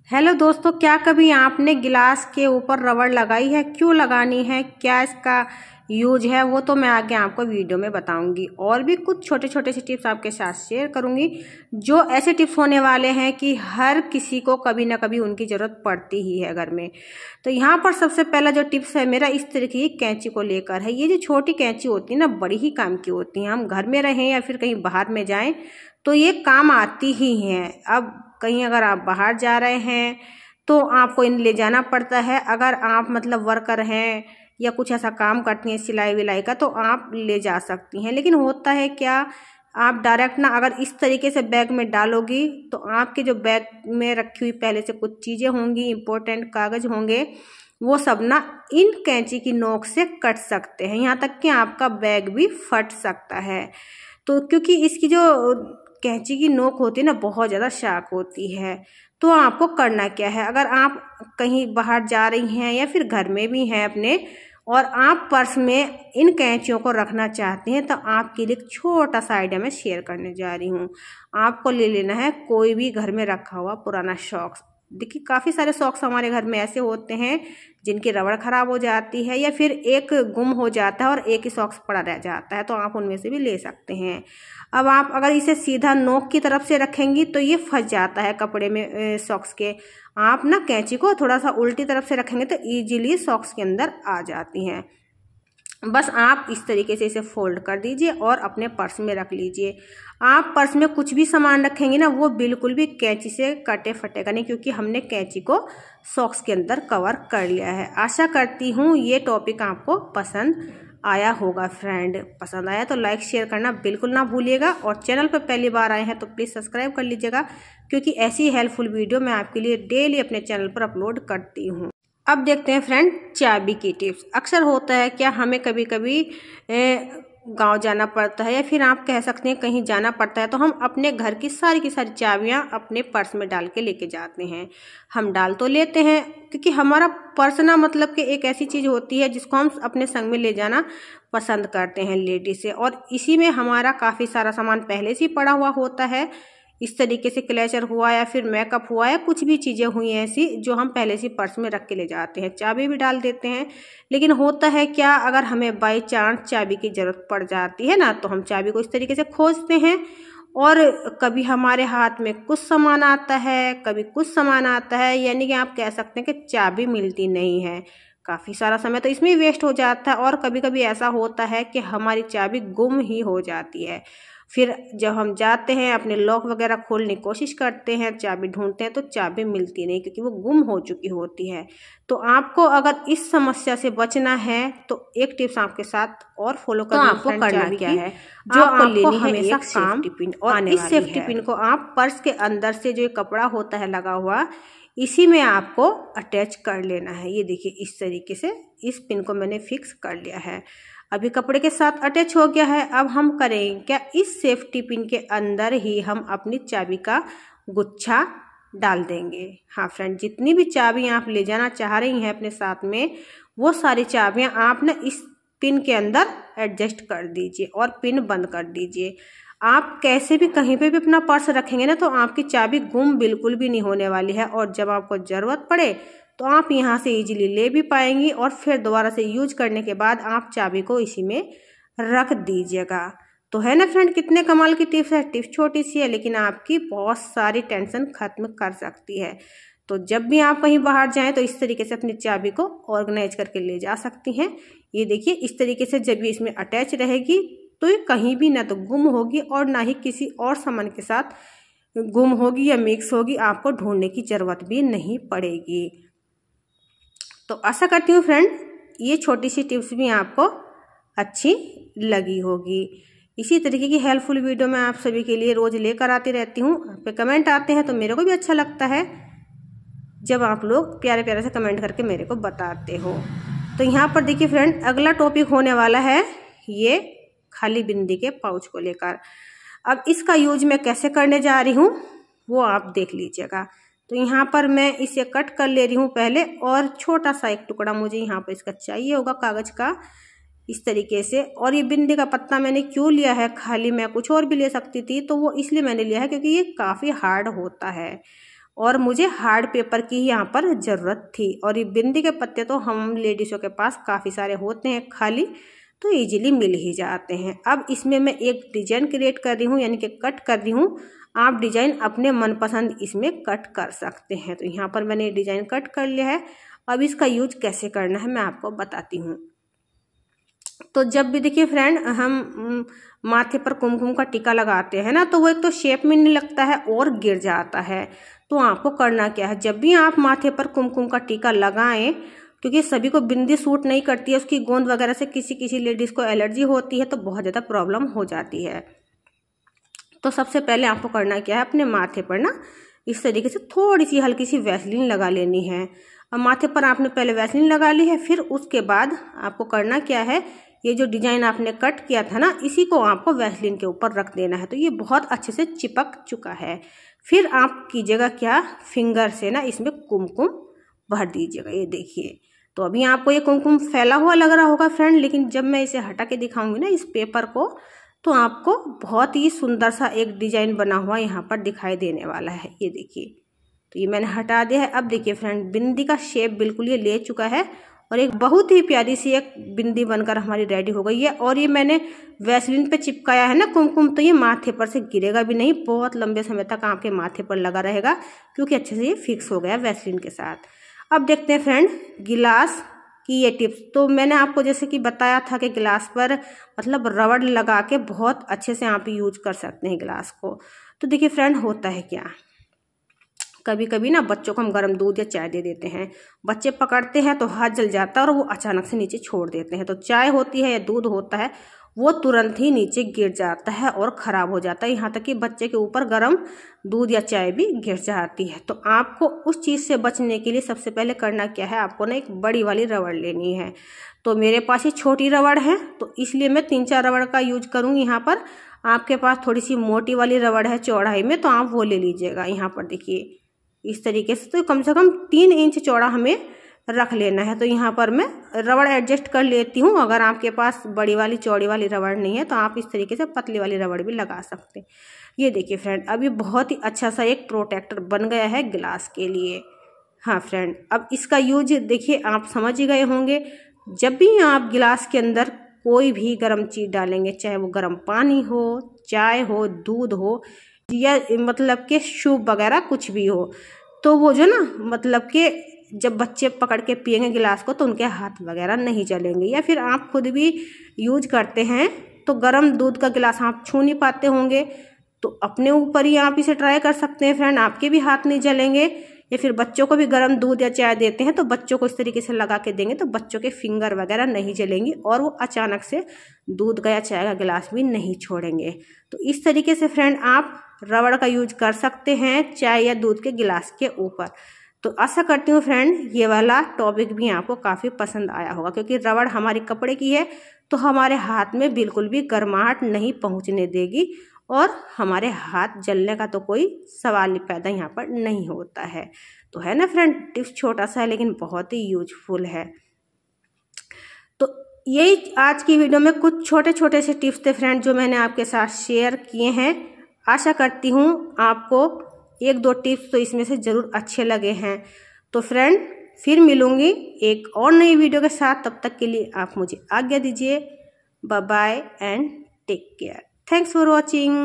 Hello दोस्तों, क्या कभी आपने गिलास के ऊपर रबड़ लगाई है? क्यों लगानी है, क्या इसका यूज है, वो तो मैं आगे आपको वीडियो में बताऊंगी। और भी कुछ छोटे छोटे से टिप्स आपके साथ शेयर करूंगी, जो ऐसे टिप्स होने वाले हैं कि हर किसी को कभी ना कभी उनकी ज़रूरत पड़ती ही है घर में। तो यहाँ पर सबसे पहला जो टिप्स है मेरा इस तरीके की कैंची को लेकर है। ये जो छोटी कैंची होती है ना, बड़ी ही काम की होती है। हम घर में रहें या फिर कहीं बाहर में जाएं तो ये काम आती ही हैं। अब कहीं अगर आप बाहर जा रहे हैं तो आपको इन ले जाना पड़ता है। अगर आप मतलब वर्कर हैं या कुछ ऐसा काम करती हैं सिलाई विलाई का, तो आप ले जा सकती हैं। लेकिन होता है क्या, आप डायरेक्ट ना अगर इस तरीके से बैग में डालोगी तो आपके जो बैग में रखी हुई पहले से कुछ चीज़ें होंगी, इंपॉर्टेंट कागज होंगे, वो सब ना इन कैंची की नोक से कट सकते हैं। यहाँ तक कि आपका बैग भी फट सकता है। तो क्योंकि इसकी जो कैंची की नोक होती है ना, बहुत ज़्यादा शार्प होती है। तो आपको करना क्या है, अगर आप कहीं बाहर जा रही हैं या फिर घर में भी हैं अपने, और आप पर्स में इन कैंचियों को रखना चाहते हैं, तो आपके लिए एक छोटा सा आइडिया मैं शेयर करने जा रही हूँ। आपको ले लेना है कोई भी घर में रखा हुआ पुराना सॉक्स। देखिए, काफ़ी सारे सॉक्स हमारे घर में ऐसे होते हैं जिनकी रबड़ ख़राब हो जाती है या फिर एक गुम हो जाता है और एक ही सॉक्स पड़ा रह जाता है, तो आप उनमें से भी ले सकते हैं। अब आप अगर इसे सीधा नोक की तरफ से रखेंगी तो ये फंस जाता है कपड़े में सॉक्स के। आप ना कैंची को थोड़ा सा उल्टी तरफ से रखेंगे तो ईजिली सॉक्स के अंदर आ जाती हैं। बस आप इस तरीके से इसे फोल्ड कर दीजिए और अपने पर्स में रख लीजिए। आप पर्स में कुछ भी सामान रखेंगे ना, वो बिल्कुल भी कैंची से कटे फटेगा नहीं, क्योंकि हमने कैंची को सॉक्स के अंदर कवर कर लिया है। आशा करती हूँ ये टॉपिक आपको पसंद आया होगा। फ्रेंड, पसंद आया तो लाइक शेयर करना बिल्कुल ना भूलिएगा, और चैनल पर पहली बार आए हैं तो प्लीज़ सब्सक्राइब कर लीजिएगा, क्योंकि ऐसी हेल्पफुल वीडियो मैं आपके लिए डेली अपने चैनल पर अपलोड करती हूँ। अब देखते हैं फ्रेंड, चाबी की टिप्स। अक्सर होता है क्या, हमें कभी कभी गांव जाना पड़ता है या फिर आप कह सकते हैं कहीं जाना पड़ता है, तो हम अपने घर की सारी चाबियां अपने पर्स में डाल के लेके जाते हैं। हम डाल तो लेते हैं, क्योंकि हमारा पर्स ना मतलब कि एक ऐसी चीज़ होती है जिसको हम अपने संग में ले जाना पसंद करते हैं लेडीज से, और इसी में हमारा काफ़ी सारा सामान पहले से ही पड़ा हुआ होता है। इस तरीके से क्लेचर हुआ या फिर मेकअप हुआ या कुछ भी चीज़ें हुई हैं ऐसी, जो हम पहले से पर्स में रख के ले जाते हैं। चाबी भी डाल देते हैं। लेकिन होता है क्या, अगर हमें बाई चांस चाबी की ज़रूरत पड़ जाती है ना, तो हम चाबी को इस तरीके से खोजते हैं, और कभी हमारे हाथ में कुछ सामान आता है, कभी कुछ सामान आता है, यानी कि आप कह सकते हैं कि चाबी मिलती नहीं है। काफ़ी सारा समय तो इसमें वेस्ट हो जाता है, और कभी कभी ऐसा होता है कि हमारी चाबी गुम ही हो जाती है। फिर जब हम जाते हैं अपने लॉक वगैरह खोलने की कोशिश करते हैं, चाबी ढूंढते हैं, तो चाबी मिलती नहीं, क्योंकि वो गुम हो चुकी होती है। तो आपको अगर इस समस्या से बचना है तो एक टिप्स आपके साथ और फॉलो करना, तो आपको करना क्या है, जो आपको लेनी है एक सेफ्टी पिन, और इस सेफ्टी पिन को आप पर्स के अंदर से जो कपड़ा होता है लगा हुआ, इसी में आपको अटैच कर लेना है। ये देखिए, इस तरीके से इस पिन को मैंने फिक्स कर लिया है। अभी कपड़े के साथ अटैच हो गया है। अब हम करेंगे क्या, इस सेफ्टी पिन के अंदर ही हम अपनी चाबी का गुच्छा डाल देंगे। हाँ फ्रेंड, जितनी भी चाबी आप ले जाना चाह रही हैं अपने साथ में, वो सारी चाबियां आप ना इस पिन के अंदर एडजस्ट कर दीजिए और पिन बंद कर दीजिए। आप कैसे भी कहीं पे भी अपना पर्स रखेंगे ना, तो आपकी चाबी गुम बिल्कुल भी नहीं होने वाली है, और जब आपको ज़रूरत पड़े तो आप यहाँ से इजीली ले भी पाएंगी, और फिर दोबारा से यूज करने के बाद आप चाबी को इसी में रख दीजिएगा। तो है ना फ्रेंड, कितने कमाल की टिप्स है। टिप्स छोटी सी है लेकिन आपकी बहुत सारी टेंशन खत्म कर सकती है। तो जब भी आप कहीं बाहर जाएं तो इस तरीके से अपनी चाबी को ऑर्गेनाइज करके ले जा सकती हैं। ये देखिए, इस तरीके से जब ये इसमें अटैच रहेगी तो ये कहीं भी ना तो गुम होगी और ना ही किसी और सामान के साथ गुम होगी या मिक्स होगी। आपको ढूंढने की ज़रूरत भी नहीं पड़ेगी। तो आशा करती हूँ फ्रेंड, ये छोटी सी टिप्स भी आपको अच्छी लगी होगी। इसी तरीके की हेल्पफुल वीडियो मैं आप सभी के लिए रोज़ लेकर आती रहती हूँ। आप पे कमेंट आते हैं तो मेरे को भी अच्छा लगता है जब आप लोग प्यारे प्यारे से कमेंट करके मेरे को बताते हो। तो यहाँ पर देखिए फ्रेंड, अगला टॉपिक होने वाला है ये खाली बिंदी के पाउच को लेकर। अब इसका यूज मैं कैसे करने जा रही हूँ वो आप देख लीजिएगा। तो यहाँ पर मैं इसे कट कर ले रही हूँ पहले, और छोटा सा एक टुकड़ा मुझे यहाँ पर इसका चाहिए होगा कागज़ का, इस तरीके से। और ये बिंदी का पत्ता मैंने क्यों लिया है, खाली मैं कुछ और भी ले सकती थी, तो वो इसलिए मैंने लिया है क्योंकि ये काफ़ी हार्ड होता है और मुझे हार्ड पेपर की ही यहाँ पर ज़रूरत थी। और ये बिंदी के पत्ते तो हम लेडीज़ों के पास काफ़ी सारे होते हैं खाली, तो इजीली मिल ही जाते हैं। अब इसमें मैं एक डिजाइन क्रिएट कर रही हूँ, यानी कि कट कर रही हूँ। आप डिजाइन अपने मनपसंद इसमें कट कर सकते हैं। तो यहाँ पर मैंने डिजाइन कट कर लिया है। अब इसका यूज कैसे करना है मैं आपको बताती हूँ। तो जब भी देखिए फ्रेंड हम माथे पर कुमकुम का टीका लगाते हैं ना, तो वो एक तो शेप में नहीं लगता है और गिर जाता है। तो आपको करना क्या है, जब भी आप माथे पर कुमकुम का टीका लगाएं, क्योंकि सभी को बिंदी सूट नहीं करती है, उसकी गोंद वगैरह से किसी किसी लेडीज़ को एलर्जी होती है, तो बहुत ज़्यादा प्रॉब्लम हो जाती है। तो सबसे पहले आपको करना क्या है, अपने माथे पर ना इस तरीके से थोड़ी सी हल्की सी वैसलीन लगा लेनी है। अब माथे पर आपने पहले वैसलीन लगा ली है, फिर उसके बाद आपको करना क्या है, ये जो डिजाइन आपने कट किया था ना, इसी को आपको वैसलीन के ऊपर रख देना है। तो ये बहुत अच्छे से चिपक चुका है। फिर आप कीजिएगा क्या, फिंगर से ना इसमें कुमकुम भर दीजिएगा। ये देखिए, तो अभी आपको ये कुमकुम फैला हुआ लग रहा होगा फ्रेंड, लेकिन जब मैं इसे हटा के दिखाऊंगी ना इस पेपर को, तो आपको बहुत ही सुंदर सा एक डिजाइन बना हुआ यहाँ पर दिखाई देने वाला है। ये देखिए, तो ये मैंने हटा दिया है। अब देखिए फ्रेंड, बिंदी का शेप बिल्कुल ये ले चुका है और एक बहुत ही प्यारी सी एक बिंदी बनकर हमारी रेडी हो गई है। और ये मैंने वैसलीन पे चिपकाया है ना कुमकुम, तो ये माथे पर से गिरेगा भी नहीं, बहुत लंबे समय तक आपके माथे पर लगा रहेगा, क्योंकि अच्छे से ये फिक्स हो गया वैसलीन के साथ। अब देखते हैं फ्रेंड गिलास की ये टिप्स। तो मैंने आपको जैसे कि बताया था कि गिलास पर मतलब रबड़ लगा के बहुत अच्छे से आप यूज कर सकते हैं गिलास को। तो देखिए फ्रेंड, होता है क्या, कभी कभी ना बच्चों को हम गर्म दूध या चाय दे देते हैं, बच्चे पकड़ते हैं तो हाथ जल जाता है और वो अचानक से नीचे छोड़ देते हैं। तो चाय होती है या दूध होता है, वो तुरंत ही नीचे गिर जाता है और ख़राब हो जाता है, यहाँ तक कि बच्चे के ऊपर गर्म दूध या चाय भी गिर जाती है। तो आपको उस चीज़ से बचने के लिए सबसे पहले करना क्या है, आपको ना एक बड़ी वाली रबड़ लेनी है। तो मेरे पास ये छोटी रबड़ है, तो इसलिए मैं 3-4 रबड़ का यूज करूँगी यहाँ पर। आपके पास थोड़ी सी मोटी वाली रबड़ है चौड़ाई में, तो आप वो ले लीजिएगा। यहाँ पर देखिए इस तरीके से, तो कम से कम 3 इंच चौड़ा हमें रख लेना है। तो यहाँ पर मैं रबड़ एडजस्ट कर लेती हूँ। अगर आपके पास बड़ी वाली चौड़ी वाली रबड़ नहीं है, तो आप इस तरीके से पतली वाली रबड़ भी लगा सकते हैं। ये देखिए फ्रेंड, अब ये बहुत ही अच्छा सा एक प्रोटेक्टर बन गया है गिलास के लिए। हाँ फ्रेंड, अब इसका यूज देखिए आप समझ ही गए होंगे। जब भी आप गिलास के अंदर कोई भी गर्म चीज़ डालेंगे, चाहे वो गर्म पानी हो, चाय हो, दूध हो, या मतलब कि सूप वगैरह कुछ भी हो, तो वो जो ना मतलब कि जब बच्चे पकड़ के पिएंगे गिलास को, तो उनके हाथ वगैरह नहीं जलेंगे। या फिर आप खुद भी यूज करते हैं तो गर्म दूध का गिलास आप छू नहीं पाते होंगे, तो अपने ऊपर ही आप इसे ट्राई कर सकते हैं फ्रेंड, आपके भी हाथ नहीं जलेंगे। या फिर बच्चों को भी गर्म दूध या चाय देते हैं, तो बच्चों को इस तरीके से लगा के देंगे, तो बच्चों के फिंगर वगैरह नहीं जलेंगी और वो अचानक से दूध का या चाय का गिलास भी नहीं छोड़ेंगे। तो इस तरीके से फ्रेंड आप रबड़ का यूज कर सकते हैं चाय या दूध के गिलास के ऊपर। तो आशा करती हूँ फ्रेंड ये वाला टॉपिक भी आपको काफ़ी पसंद आया होगा, क्योंकि रबड़ हमारी कपड़े की है, तो हमारे हाथ में बिल्कुल भी गर्माहट नहीं पहुँचने देगी और हमारे हाथ जलने का तो कोई सवाल ही पैदा यहाँ पर नहीं होता है। तो है ना फ्रेंड, टिप्स छोटा सा है लेकिन बहुत ही यूजफुल है। तो यही आज की वीडियो में कुछ छोटे छोटे से टिप्स थे फ्रेंड, जो मैंने आपके साथ शेयर किए हैं। आशा करती हूँ आपको 1-2 टिप्स तो इसमें से ज़रूर अच्छे लगे हैं। तो फ्रेंड फिर मिलूँगी एक और नई वीडियो के साथ, तब तक के लिए आप मुझे आज्ञा दीजिए। Bye bye and take care. Thanks for watching.